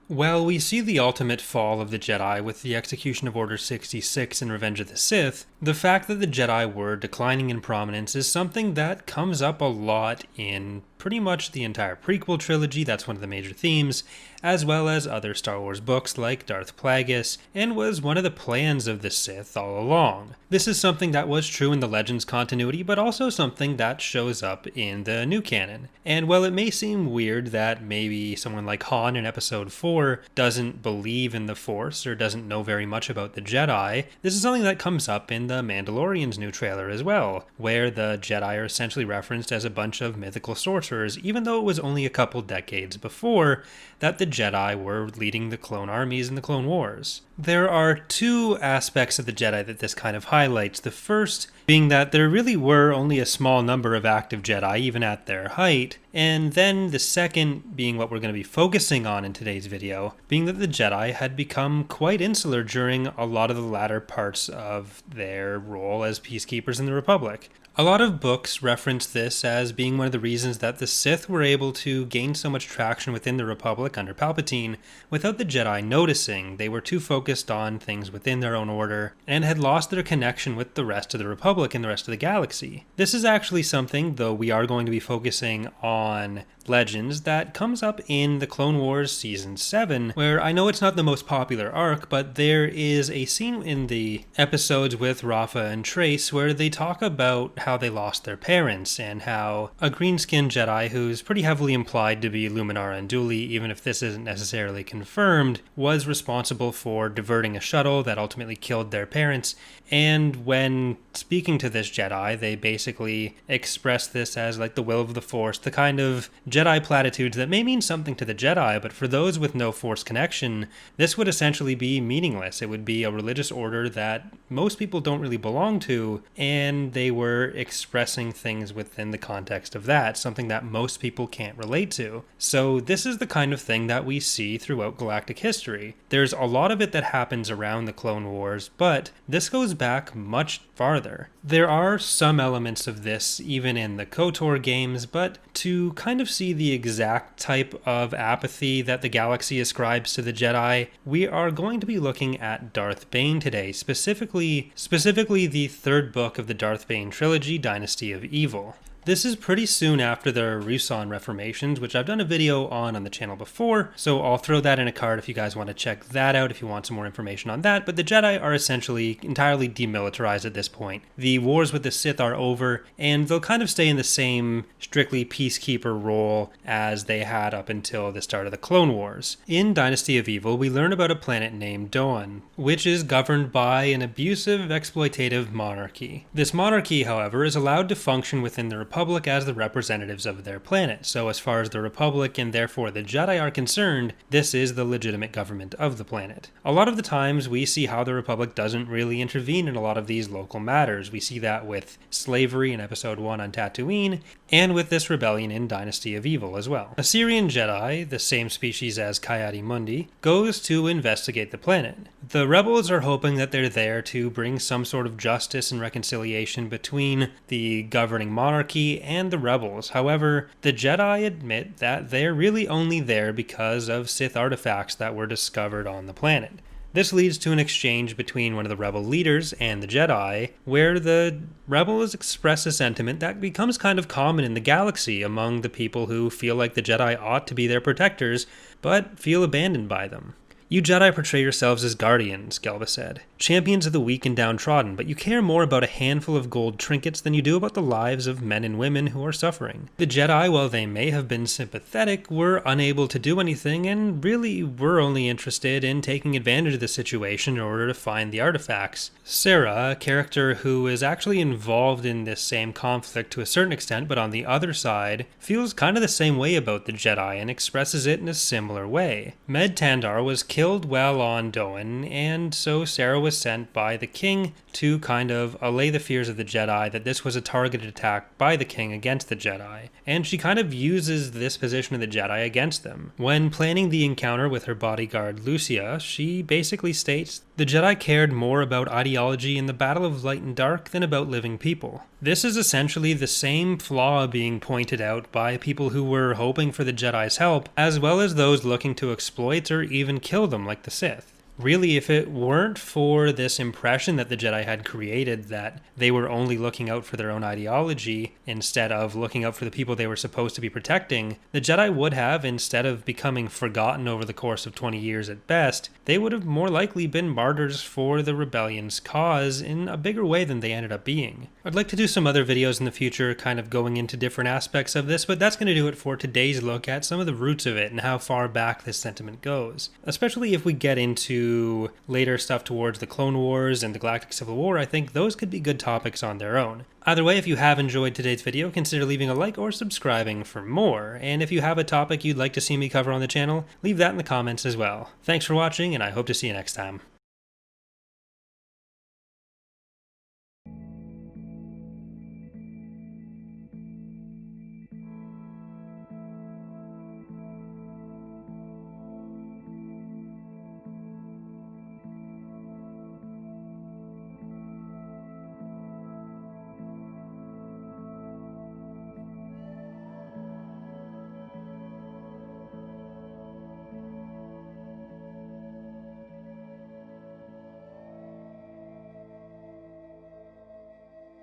While we see the ultimate fall of the Jedi with the execution of Order 66 in Revenge of the Sith, the fact that the Jedi were declining in prominence is something that comes up a lot in pretty much the entire prequel trilogy. That's one of the major themes, as well as other Star Wars books like Darth Plagueis, and was one of the plans of the Sith all along. This is something that was true in the Legends continuity, but also something that shows up in the new canon. And while it may seem weird that maybe someone like Han in Episode 4 doesn't believe in the Force or doesn't know very much about the Jedi, this is something that comes up in the Mandalorian's new trailer as well, where the Jedi are essentially referenced as a bunch of mythical sorcerers, even though it was only a couple decades before that the Jedi were leading the clone armies in the Clone Wars. There are two aspects of the Jedi that this kind of highlights. The first being that there really were only a small number of active Jedi, even at their height, and then the second being what we're going to be focusing on in today's video, being that the Jedi had become quite insular during a lot of the latter parts of their role as peacekeepers in the Republic. A lot of books reference this as being one of the reasons that the Sith were able to gain so much traction within the Republic under Palpatine without the Jedi noticing. They were too focused on things within their own order and had lost their connection with the rest of the Republic and the rest of the galaxy. This is actually something, though we are going to be focusing on Legends, that comes up in the Clone Wars Season 7, where I know it's not the most popular arc, but there is a scene in the episodes with Rafa and Trace where they talk about how they lost their parents and how a green-skinned Jedi, who's pretty heavily implied to be Luminara and Dooley, even if this isn't necessarily confirmed, was responsible for diverting a shuttle that ultimately killed their parents. And when speaking to this Jedi, they basically express this as like the will of the Force, the kind of Jedi platitudes that may mean something to the Jedi, but for those with no Force connection, this would essentially be meaningless. It would be a religious order that most people don't really belong to, and they were expressing things within the context of that, something that most people can't relate to. So this is the kind of thing that we see throughout galactic history. There's a lot of it that happens around the Clone Wars, but this goes back much farther. There are some elements of this even in the KOTOR games, but to kind of see the exact type of apathy that the galaxy ascribes to the Jedi, we are going to be looking at Darth Bane today, specifically the third book of the Darth Bane trilogy, Dynasty of Evil. This is pretty soon after the Ruusan reformations, which I've done a video on the channel before, so I'll throw that in a card if you guys want to check that out if you want some more information on that, but the Jedi are essentially entirely demilitarized at this point. The wars with the Sith are over, and they'll kind of stay in the same strictly peacekeeper role as they had up until the start of the Clone Wars. In Dynasty of Evil, we learn about a planet named Doan, which is governed by an abusive, exploitative monarchy. This monarchy, however, is allowed to function within the Republic as the representatives of their planet. So as far as the Republic and therefore the Jedi are concerned, this is the legitimate government of the planet. A lot of the times we see how the Republic doesn't really intervene in a lot of these local matters. We see that with slavery in Episode 1 on Tatooine, and with this rebellion in Dynasty of Evil as well. A Syrian Jedi, the same species as Coyote-Mundi, goes to investigate the planet. The rebels are hoping that they're there to bring some sort of justice and reconciliation between the governing monarchy and the rebels. However, the Jedi admit that they're really only there because of Sith artifacts that were discovered on the planet. This leads to an exchange between one of the rebel leaders and the Jedi, where the rebels express a sentiment that becomes kind of common in the galaxy among the people who feel like the Jedi ought to be their protectors, but feel abandoned by them. "You Jedi portray yourselves as guardians," Gelba said, "champions of the weak and downtrodden, but you care more about a handful of gold trinkets than you do about the lives of men and women who are suffering." The Jedi, while they may have been sympathetic, were unable to do anything and really were only interested in taking advantage of the situation in order to find the artifacts. Sarah, a character who is actually involved in this same conflict to a certain extent, but on the other side, feels kind of the same way about the Jedi and expresses it in a similar way. Med Tandar was killed while on Doan, and so Sarah was sent by the king to kind of allay the fears of the Jedi that this was a targeted attack by the king against the Jedi, and she kind of uses this position of the Jedi against them. When planning the encounter with her bodyguard Lucia, she basically states, "The Jedi cared more about ideology in the battle of light and dark than about living people." This is essentially the same flaw being pointed out by people who were hoping for the Jedi's help, as well as those looking to exploit or even kill them like the Sith. Really, if it weren't for this impression that the Jedi had created that they were only looking out for their own ideology instead of looking out for the people they were supposed to be protecting, the Jedi would have, instead of becoming forgotten over the course of 20 years at best, they would have more likely been martyrs for the rebellion's cause in a bigger way than they ended up being. I'd like to do some other videos in the future kind of going into different aspects of this, but that's going to do it for today's look at some of the roots of it and how far back this sentiment goes. Especially if we get into later stuff towards the Clone Wars and the Galactic Civil War, I think those could be good topics on their own. Either way, if you have enjoyed today's video, consider leaving a like or subscribing for more, and if you have a topic you'd like to see me cover on the channel, leave that in the comments as well. Thanks for watching, and I hope to see you next time.